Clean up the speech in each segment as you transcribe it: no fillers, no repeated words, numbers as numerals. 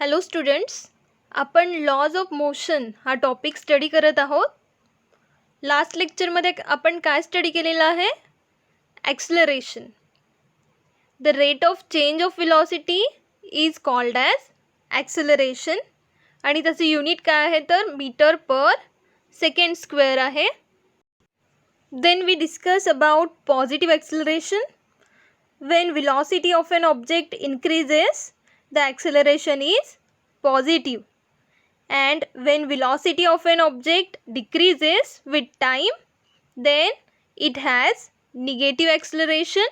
Hello students, आपण laws of motion हा topic study करत आहोत. लास्ट लेक्चरमध्ये आपण काय स्टडी केलेलं आहे? Acceleration. The rate of change of velocity is called as acceleration आणि त्याचं युनिट काय आहे तर मीटर पर सेकंड स्क्वेअर आहे. Then we discuss about positive acceleration. When velocity of an object increases, the acceleration is positive, and when velocity of an object decreases with time, then it has negative acceleration.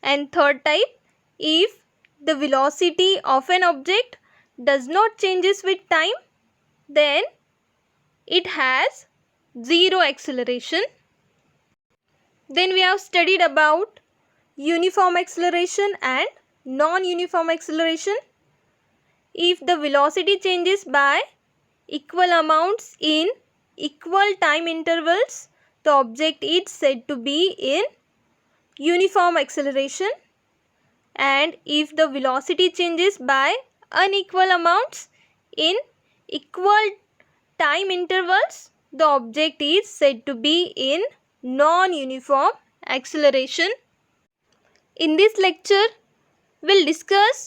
And third type, if the velocity of an object does not changes with time, then it has zero acceleration. Then we have studied about uniform acceleration and non-uniform acceleration. If the velocity changes by equal amounts in equal time intervals, the object is said to be in uniform acceleration. And if the velocity changes by unequal amounts in equal time intervals, the object is said to be in non-uniform acceleration. In this lecture, we'll discuss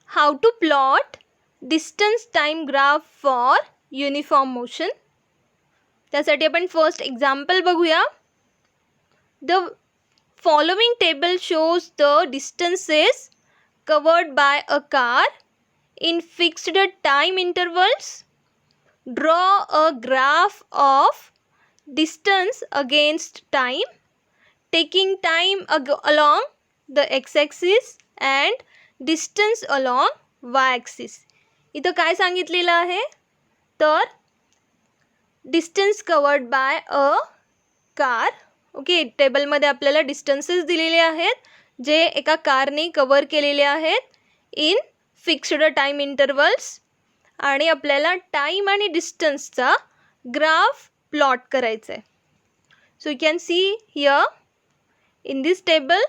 how to plot distance time graph for uniform motion. त्यासाठी आपण first example बघूया. The following table shows the distances covered by a car in fixed time intervals. Draw a graph of distance against time, taking time along the x-axis and distance along y-axis. इथं काय सांगितलेलं आहे तर distance covered by a car. Okay, टेबलमध्ये आपल्याला distances दिलेले आहेत जे एका कारने कवर केलेले आहेत इन फिक्स्ड टाईम इंटरवल्स आणि आपल्याला टाईम आणि डिस्टन्सचा ग्राफ प्लॉट करायचा आहे. So you can see here in this table.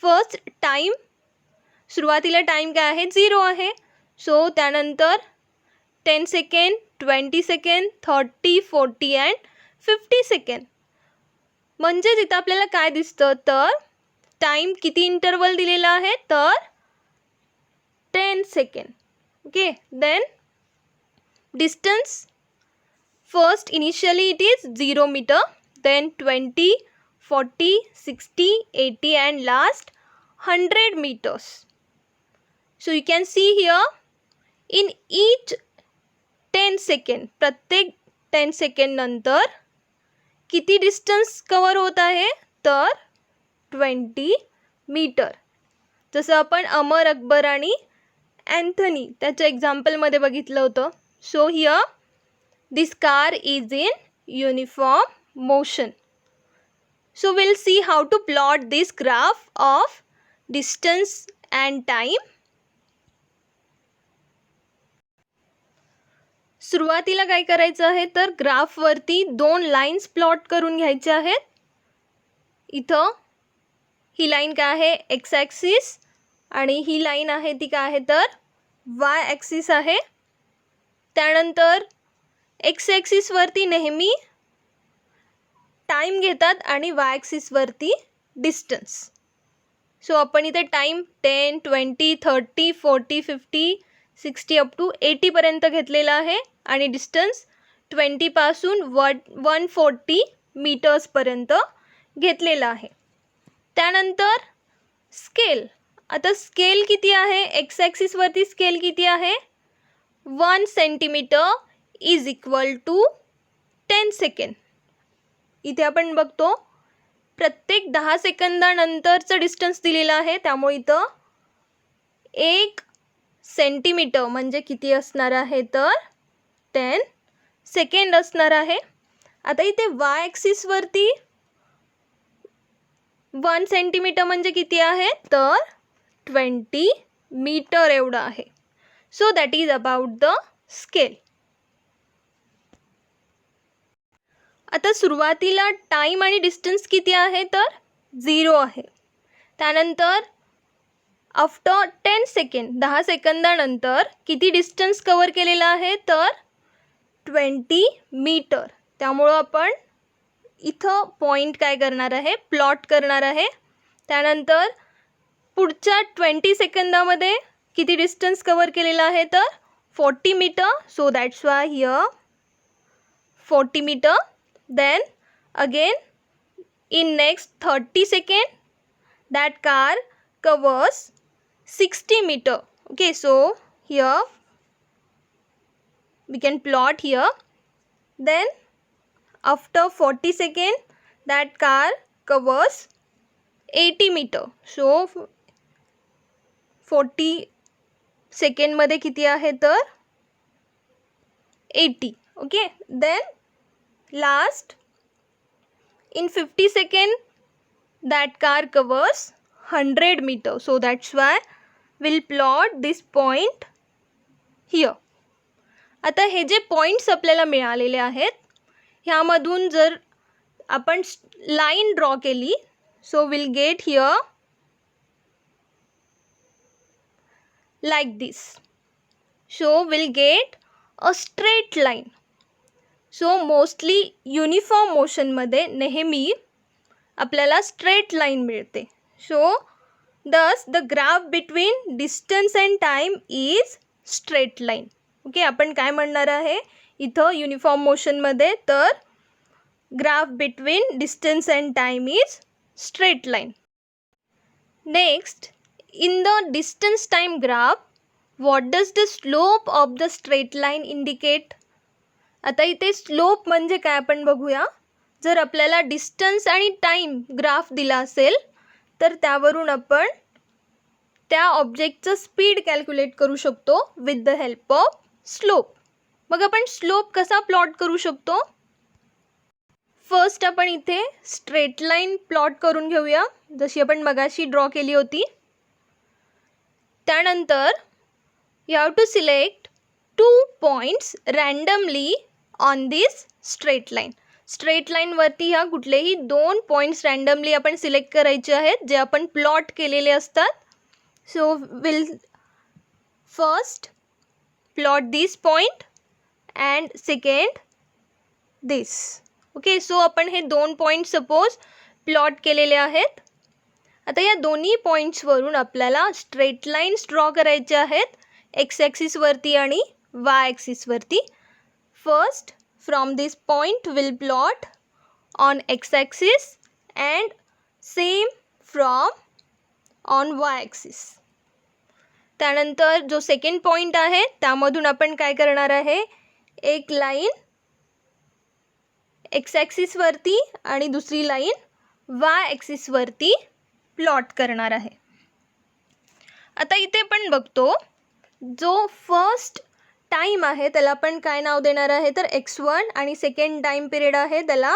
First time, सुरुवातीला टाईम काय आहे 0 आहे. सो त्यानंतर 10 सेकंड, 20 सेकंड, 30, 40 अँड 50 सेकंड. म्हणजे तिथं आपल्याला काय दिसतं तर टाईम किती इंटरवल दिलेला आहे तर 10 second. Okay, then distance first initially it is 0 metre, then 20, 40, 60, 80 and last 100 meters. So you can see here in each 10 second, प्रत्येक 10 सेकंड नंतर किती डिस्टन्स कवर होत आहे तर 20 मीटर. जसं आपण अमर, अकबर आणि अँथनी त्याच्या एक्झाम्पलमध्ये बघितलं होतं. So here this car is in uniform motion. So we'll see how to plot this graph of distance and time. सुरुवातीला काय करायचं आहे तर ग्राफवरती 2 लाईन्स प्लॉट करून घ्यायच्या आहेत. इथं ही लाईन काय आहे एक्स ॲक्सिस आणि ही लाईन आहे ती काय आहे तर वाय ॲक्सिस आहे. त्यानंतर एक्स ॲक्सिसवरती नेहमी टाईम घेतात आणि वाय ॲक्सिसवरती डिस्टन्स. सो आपण इथे टाईम 10, 20, 30, 40, 50, 60 अप टू 80पर्यंत घेतलेला आहे आणि डिस्टन्स 20पासून 140 मीटर्सपर्यंत घेतलेला आहे. त्यानंतर स्केल. आता स्केल किती आहे, एक्स ॲक्सिसवरती स्केल किती आहे 1 centimetre is equal to 10 second. इथे आपण बघतो प्रत्येक 10 सेकंदानंतरचं डिस्टन्स दिलेलं आहे, त्यामुळे इथं 1 सेंटीमीटर म्हणजे किती असणार आहे तर 10 सेकंड असणार आहे. आता इथे वाय ॲक्सिसवरती 1 सेंटीमीटर म्हणजे किती आहे तर 20 मीटर एवढं आहे. So that is about the scale. आता सुरुवातीला टाईम आणि डिस्टन्स किती आहे तर 0 आहे. त्यानंतर आफ्टर 10 सेकंड 10 सेकंदानंतर किती डिस्टन्स कवर केलेला आहे तर 20 मीटर. त्यामुळं आपण इथं पॉईंट काय करणार आहे प्लॉट करणार आहे. त्यानंतर पुढच्या 20 सेकंदामध्ये किती डिस्टन्स कवर केलेला आहे तर 40 metre. So that's why here 40 metre. Then again in next 30 second that car covers 60 meter. Okay, so here we can plot here. Then after 40 second that car covers 80 meter. So 40 second मध्ये किती आहे तर 80. Okay, then last in 50 second that car covers 100 meter. So that's why we'll plot this point here. आता हे जे points आपल्याला मिळालेले आहेत ह्यामधून जर आपण लाईन ड्रॉ केली so will get here like this. So will get a straight line. So mostly uniform मोशनमध्ये नेहमी आपल्याला स्ट्रेट लाईन मिळते. So thus the graph between distance and time is straight line. Okay, आपण काय म्हणणार आहे इथं युनिफॉर्म मोशनमध्ये तर graph between distance and time is straight line. Next, in the distance time graph what does the slope of the straight line indicate. आता इथे slope म्हणजे काय आपण बघूया. जर आपल्याला डिस्टन्स आणि टाईम ग्राफ दिला असेल तर त्यावरून आपण त्या ऑब्जेक्टचं स्पीड कॅल्क्युलेट करू शकतो with the help of slope. मग आपण स्लोप कसा प्लॉट करू शकतो. फर्स्ट आपण इथे स्ट्रेट लाईन प्लॉट करून घेऊया जशी आपण मगाशी ड्रॉ केली होती. त्यानंतर you have to select 2 points randomly on this straight line. Straight लाईनवरती ह्या कुठलेही 2 पॉईंट्स रँडमली आपण सिलेक्ट करायचे आहेत जे आपण प्लॉट केलेले असतात. So will first plot this point and second this. Okay, so आपण हे 2 पॉईंट सपोज प्लॉट केलेले आहेत. आता या दोन्ही पॉईंट्सवरून आपल्याला स्ट्रेट लाईन्स ड्रॉ करायचे आहेत एक्स ॲक्सिसवरती आणि वाय ॲक्सिसवरती. First from this point we'll plot on x-axis and same from on y-axis. त्यानंतर जो सेकंड पॉईंट आहे त्यामधून आपण काय करणार आहे एक लाईन एक्स ॲक्सिसवरती आणि दुसरी लाईन वाय ॲक्सिसवरती प्लॉट करणार आहे. आता इथे आपण बघतो जो फर्स्ट टाईम आहे त्याला आपण काय नाव देणार आहे तर x1 आणि सेकंड टाईम पिरियड आहे त्याला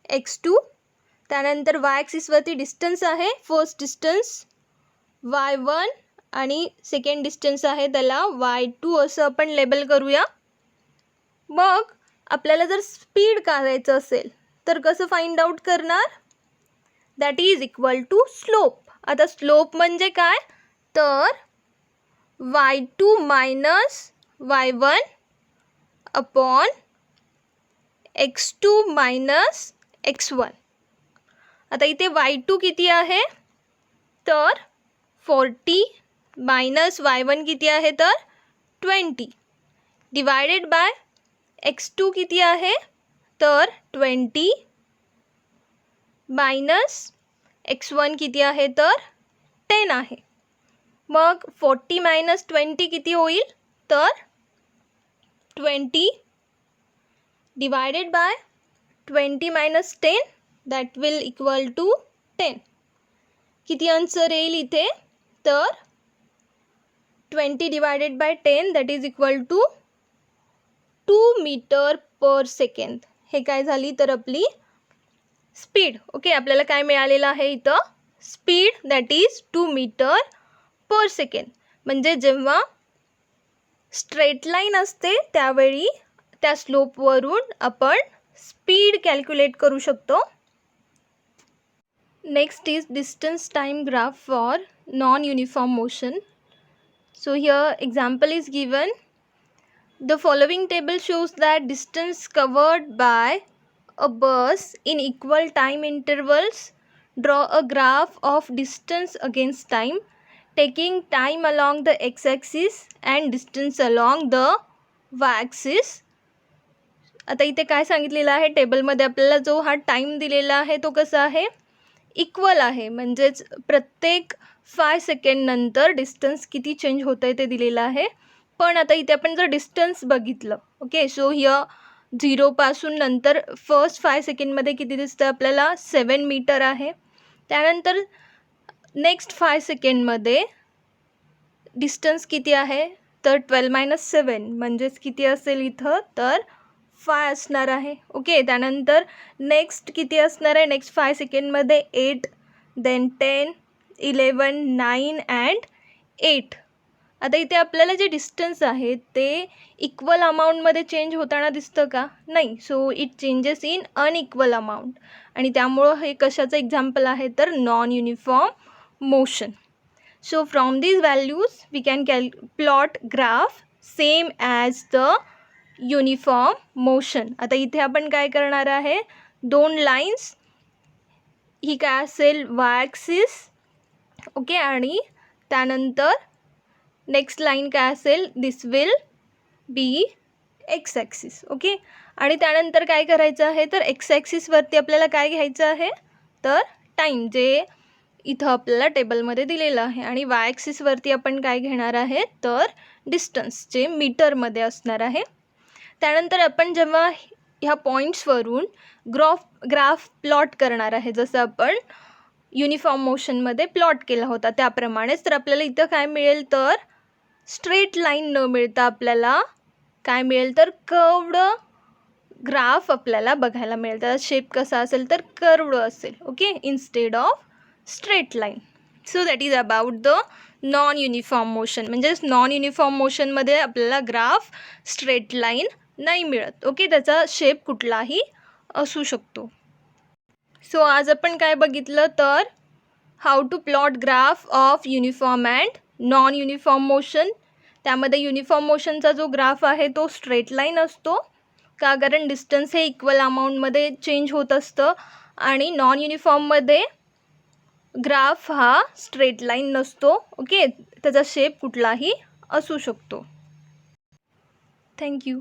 x2. त्यानंतर वाय ॲक्सिसवरती डिस्टन्स आहे फर्स्ट डिस्टन्स y1 आणि सेकंड डिस्टन्स आहे त्याला y2 असं आपण लेबल करूया. मग आपल्याला जर स्पीड काढायचं असेल तर कसं फाइंड आउट करणार that is equal to slope. आता स्लोप म्हणजे काय तर y2 minus y1 upon x2 minus x1. आता इथे y2 किती आहे तर 40 मायनस y1 किती आहे तर 20 डिवायडेड बाय x2 किती आहे तर 20 मायनस x1 किती आहे तर 10 आहे. मग 40 मायनस 20 किती होईल तर 20 divided by 20 minus 10 that will equal to 10. किती आन्सर येईल इथे तर 20 divided by 10 that is equal to 2 meter per second. हे काय झाली तर आपली स्पीड. ओके, आपल्याला काय मिळालेलं आहे इथं speed that is 2 meter per second. म्हणजे जेव्हा स्ट्रेट लाईन असते त्यावेळी त्या स्लोपवरून आपण स्पीड कॅल्क्युलेट करू शकतो. Next is distance time graph for non-uniform motion. So here example is given. The following table shows that distance covered by a bus in equal time intervals. Draw a graph of distance against time, taking time along the x-axis and distance along the y-axis. आता इथे काय सांगितलेलं आहे टेबलमध्ये आपल्याला जो हा time दिलेला आहे तो कसा आहे, इक्वल आहे. म्हणजेच प्रत्येक 5 सेकंड नंतर डिस्टन्स किती चेंज होतं आहे ते दिलेलं आहे. पण आता इथे आपण जर डिस्टन्स बघितलं, ओके, सो हिअर 0पासून नंतर फर्स्ट 5 सेकंडमध्ये किती दिसतं आपल्याला, 7 मीटर आहे. त्यानंतर नेक्स्ट 5 सेकंडमध्ये डिस्टन्स किती आहे, तर 12-7 म्हणजेच किती असेल इथं, तर 5 असणार आहे. ओके, त्यानंतर नेक्स्ट किती असणार आहे, नेक्स्ट 5 सेकंडमध्ये 8, देन 10, 11, 9 अँड 8. आता इथे आपल्याला जे डिस्टन्स आहे ते इक्वल अमाऊंटमध्ये चेंज होताना दिसतं का, नाही. So it changes in unequal amount, आणि त्यामुळं हे कशाचं एक्झाम्पल आहे, तर non uniform motion. So from these values we can plot graph same as the uniform motion. आता इथे आपण काय करणार आहे, 2 लाईन्स, ही काय असेल y axis, ओके, आणि त्यानंतर नेक्स्ट लाईन काय असेल, this will be x axis. Okay, आणि त्यानंतर काय करायचं आहे, तर x axisवरती आपल्याला काय घ्यायचं आहे, तर टाईम जे इथं आपल्याला टेबलमध्ये दिलेलं आहे, आणि y ॲक्सिसवरती आपण काय घेणार आहे, तर डिस्टन्स जे मीटरमध्ये असणार आहे. त्यानंतर आपण जेव्हा ह्या पॉईंट्सवरून ग्राफ प्लॉट करणार आहे, जसं आपण युनिफॉर्म मोशनमध्ये प्लॉट केला होता त्याप्रमाणेच, तर आपल्याला इथं काय मिळेल, तर स्ट्रेट लाईन न मिळता आपल्याला काय मिळेल, तर कर्वड ग्राफ आपल्याला बघायला मिळेल. त्याचा शेप कसा असेल, तर कर्वड असेल. Okay, instead of straight line. So that is about the non uniform motion. म्हणजेच नॉन युनिफॉर्म मोशनमध्ये आपल्याला ग्राफ स्ट्रेट लाईन नाही मिळत. ओके, त्याचा शेप कुठलाही असू शकतो. सो आज आपण काय बघितलं, तर how to plot graph of uniform and non uniform motion. त्यामध्ये युनिफॉर्म मोशनचा जो ग्राफ आहे तो स्ट्रेट लाईन असतो का, कारण डिस्टन्स हे इक्वल अमाऊंटमध्ये चेंज होत असतं, आणि नॉन युनिफॉर्ममध्ये ग्राफ हा स्ट्रेट लाईन नसतो. ओके, त्याचा शेप कुठलाही असू शकतो. थँक्यू.